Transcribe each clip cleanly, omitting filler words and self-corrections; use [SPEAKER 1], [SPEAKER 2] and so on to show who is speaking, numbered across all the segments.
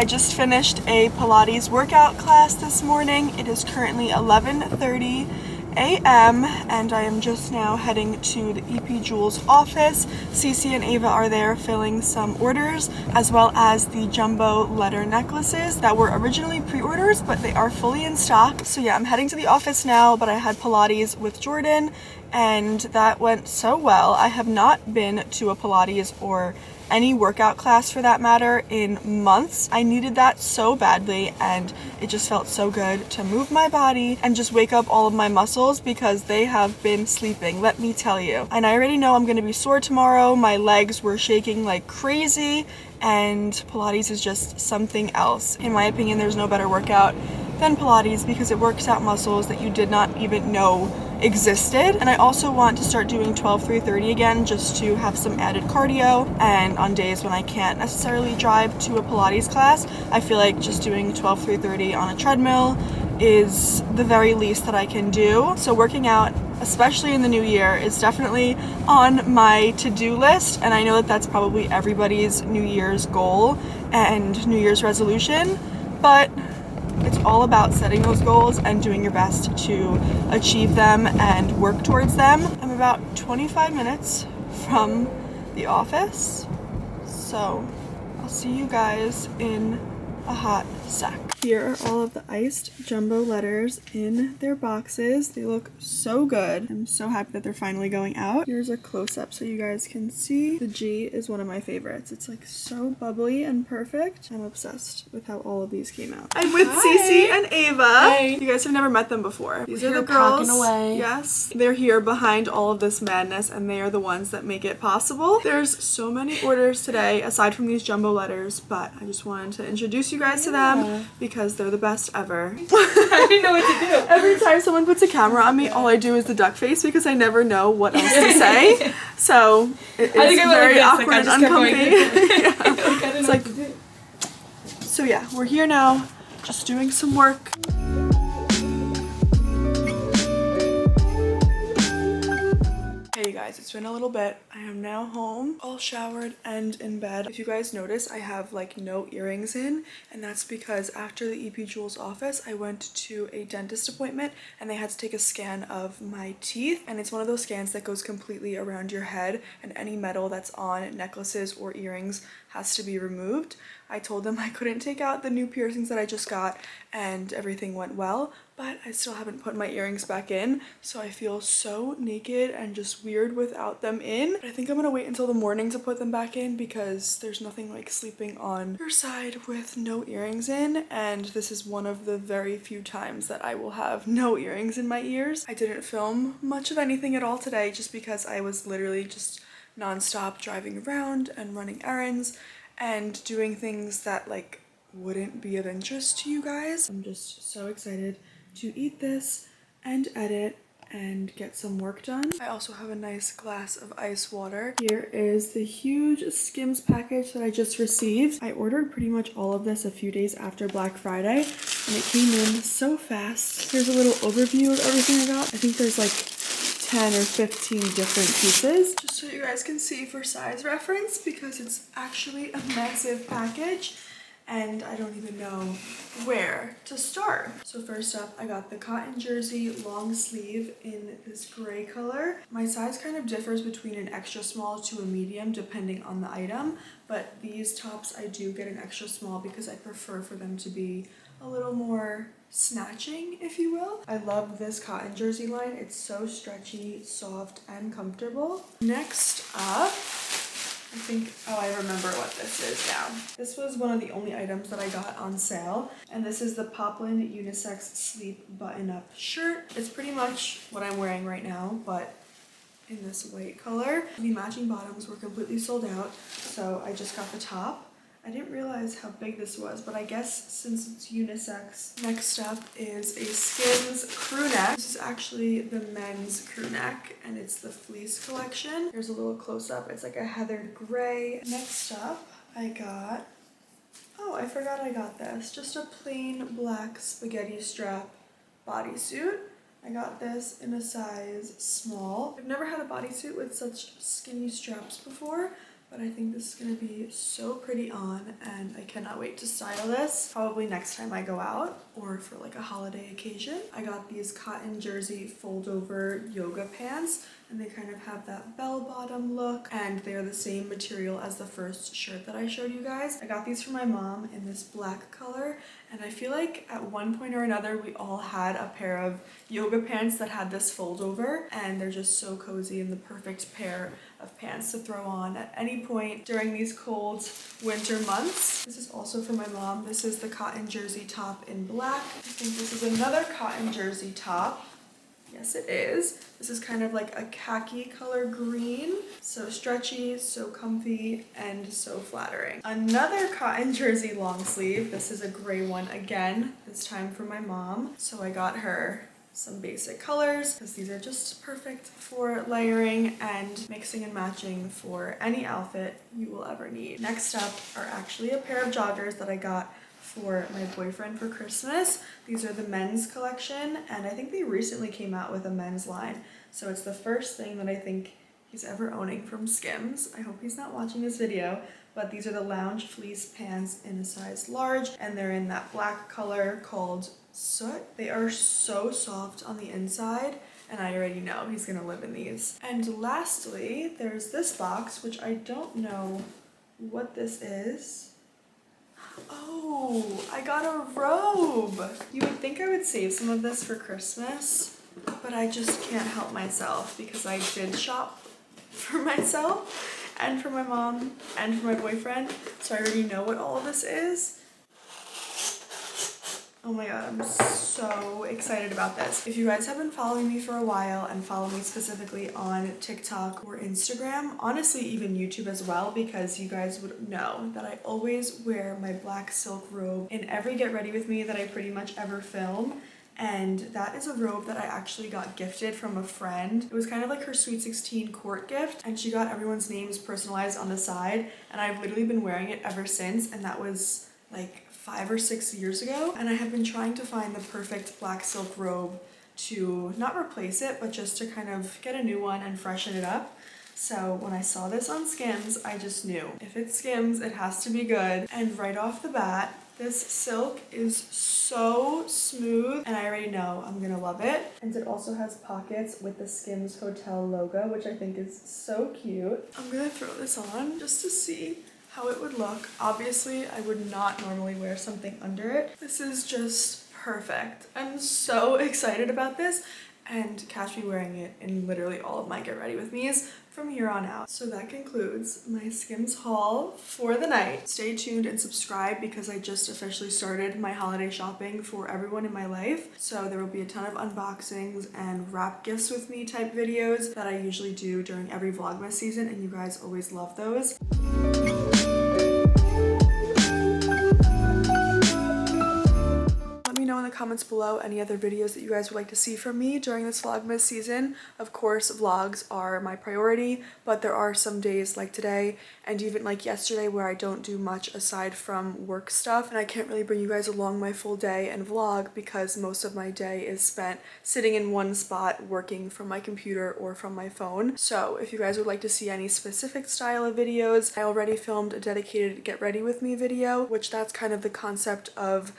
[SPEAKER 1] I just finished a Pilates workout class this morning. It is currently 11:30 a.m. and I am just now heading to the EP Jewel's office. Cece and Ava are there filling some orders, as well as the jumbo letter necklaces that were originally pre-orders, but they are fully in stock. So yeah, I'm heading to the office now, but I had Pilates with Jordan and that went so well. I have not been to a Pilates or any workout class for that matter in months. I needed that so badly and it just felt so good to move my body and just wake up all of my muscles because they have been sleeping, let me tell you. And I already know I'm gonna be sore tomorrow. My legs were shaking like crazy and Pilates is just something else. In my opinion, there's no better workout than Pilates because it works out muscles that you did not even know existed. And I also want to start doing 12-3-30 again just to have some added cardio, and on days when I can't necessarily drive to a Pilates class, I feel like just doing 12-3-30 on a treadmill is the very least that I can do. So working out, especially in the new year, is definitely on my to-do list, and I know that that's probably everybody's New Year's goal and New Year's resolution, but it's all about setting those goals and doing your best to achieve them and work towards them. I'm about 25 minutes from the office, so I'll see you guys in a hot sec. Here are all of the iced jumbo letters in their boxes. They look so good. I'm so happy that they're finally going out. Here's a close-up so you guys can see. The G is one of my favorites. It's like so bubbly and perfect. I'm obsessed with how all of these came out. I'm with Cece and Ava.
[SPEAKER 2] Hey.
[SPEAKER 1] You guys have never met them before. These are the
[SPEAKER 2] packing
[SPEAKER 1] girls.
[SPEAKER 2] away.
[SPEAKER 1] Yes. They're here behind all of this madness and they are the ones that make it possible. There's so many orders today aside from these jumbo letters, but I just wanted to introduce you guys to them because they're the best ever.
[SPEAKER 2] I didn't know what to do.
[SPEAKER 1] Every time someone puts a camera on me, all I do is the duck face because I never know what else to say. So it is very awkward and uncomfy. It's like, so yeah, we're here now, just doing some work. Hey you guys, it's been a little bit. I am now home, all showered and in bed. If you guys notice, I have like no earrings in, and that's because after the EP Jewel's office, I went to a dentist appointment and they had to take a scan of my teeth, and it's one of those scans that goes completely around your head and any metal that's on necklaces or earrings has to be removed. I told them I couldn't take out the new piercings that I just got and everything went well, but I still haven't put my earrings back in, so I feel so naked and just weird without them in. But I think I'm gonna wait until the morning to put them back in because there's nothing like sleeping on your side with no earrings in, and this is one of the very few times that I will have no earrings in my ears. I didn't film much of anything at all today just because I was literally just non-stop driving around and running errands and doing things that like wouldn't be of interest to you guys. I'm just so excited to eat this and edit and get some work done. I also have a nice glass of ice water. Here is the huge Skims package that I just received. I ordered pretty much all of this a few days after Black Friday and it came in so fast. Here's a little overview of everything I got. I think there's like 10 or 15 different pieces, just so you guys can see for size reference because it's actually a massive package and I don't even know where to start. So first up, I got the cotton jersey long sleeve in this gray color. My size kind of differs between an extra small to a medium depending on the item, but these tops I do get an extra small because I prefer for them to be a little more snatching, if you will. I love this cotton jersey line. It's so stretchy, soft, and comfortable. Next up, I think, oh, I remember what this is now. This was one of the only items that I got on sale, and this is the Poplin unisex sleep button-up shirt. It's pretty much what I'm wearing right now, but in this white color. The matching bottoms were completely sold out, so I just got the top. I didn't realize how big this was, but I guess since it's unisex. Next up is a Skims crew neck. This is actually the men's crew neck, and it's the fleece collection. Here's a little close-up. It's like a heathered gray. Next up, I got, oh, I forgot I got this. Just a plain black spaghetti strap bodysuit. I got this in a size small. I've never had a bodysuit with such skinny straps before, but I think this is gonna be so pretty on, and I cannot wait to style this. Probably next time I go out or for like a holiday occasion. I got these cotton jersey fold over yoga pants, and they kind of have that bell bottom look, and they're the same material as the first shirt that I showed you guys. I got these for my mom in this black color, and I feel like at one point or another we all had a pair of yoga pants that had this fold over, and they're just so cozy and the perfect pair of pants to throw on at any point during these cold winter months. This is also for my mom. This is the cotton jersey top in black. I think this is another cotton jersey top. Yes, it is. This is kind of like a khaki color green. So stretchy, so comfy, and so flattering. Another cotton jersey long sleeve. This is a gray one again, this time for my mom. So I got her some basic colors because these are just perfect for layering and mixing and matching for any outfit you will ever need. Next up are actually a pair of joggers that I got for my boyfriend for Christmas. These are the men's collection, and I think they recently came out with a men's line. So it's the first thing that I think he's ever owning from Skims. I hope he's not watching this video, but these are the lounge fleece pants in a size large, and they're in that black color called soot. They are so soft on the inside, and I already know he's gonna live in these. And lastly, there's this box, which I don't know what this is. Oh, I got a robe. You would think I would save some of this for Christmas, but I just can't help myself because I did shop for myself and for my mom and for my boyfriend, so I already know what all of this is. Oh my god, I'm so excited about this. If you guys have been following me for a while and follow me specifically on TikTok or Instagram, honestly even YouTube as well, because you guys would know that I always wear my black silk robe in every get ready with me that I pretty much ever film. And that is a robe that I actually got gifted from a friend. It was kind of like her Sweet 16 court gift, and she got everyone's names personalized on the side, and I've literally been wearing it ever since, and that was like 5 or 6 years ago. And I have been trying to find the perfect black silk robe to not replace it, but just to kind of get a new one and freshen it up. So when I saw this on Skims, I just knew if it's Skims, it has to be good. And right off the bat, this silk is so smooth, and I already know I'm gonna love it. And it also has pockets with the Skims hotel logo, which I think is so cute. I'm gonna throw this on just to see how it would look. Obviously, I would not normally wear something under it. This is just perfect. I'm so excited about this, and catch me wearing it in literally all of my get ready with me's from here on out. So that concludes my Skims haul for the night. Stay tuned and subscribe because I just officially started my holiday shopping for everyone in my life. So there will be a ton of unboxings and wrap gifts with me type videos that I usually do during every Vlogmas season, and you guys always love those. Let me know in the comments below any other videos that you guys would like to see from me during this Vlogmas season. Of course, vlogs are my priority, but there are some days like today and even like yesterday where I don't do much aside from work stuff, and I can't really bring you guys along my full day and vlog because most of my day is spent sitting in one spot working from my computer or from my phone. So if you guys would like to see any specific style of videos, I already filmed a dedicated get ready with me video, which that's kind of the concept of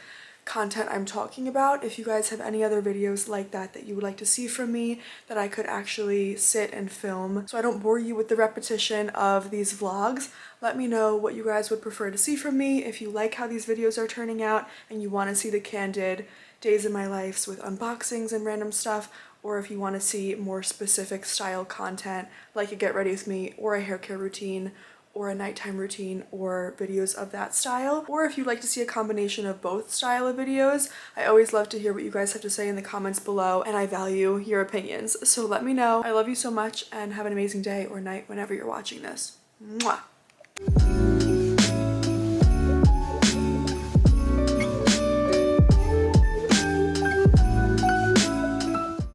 [SPEAKER 1] content I'm talking about. If you guys have any other videos like that that you would like to see from me that I could actually sit and film so I don't bore you with the repetition of these vlogs, let me know what you guys would prefer to see from me. If you like how these videos are turning out and you want to see the candid days in my life with unboxings and random stuff, or if you want to see more specific style content like a get ready with me or a hair care routine or a nighttime routine or videos of that style, or if you'd like to see a combination of both style of videos, I always love to hear what you guys have to say in the comments below, and I value your opinions. So let me know. I love you so much, and have an amazing day or night whenever you're watching this. Mwah!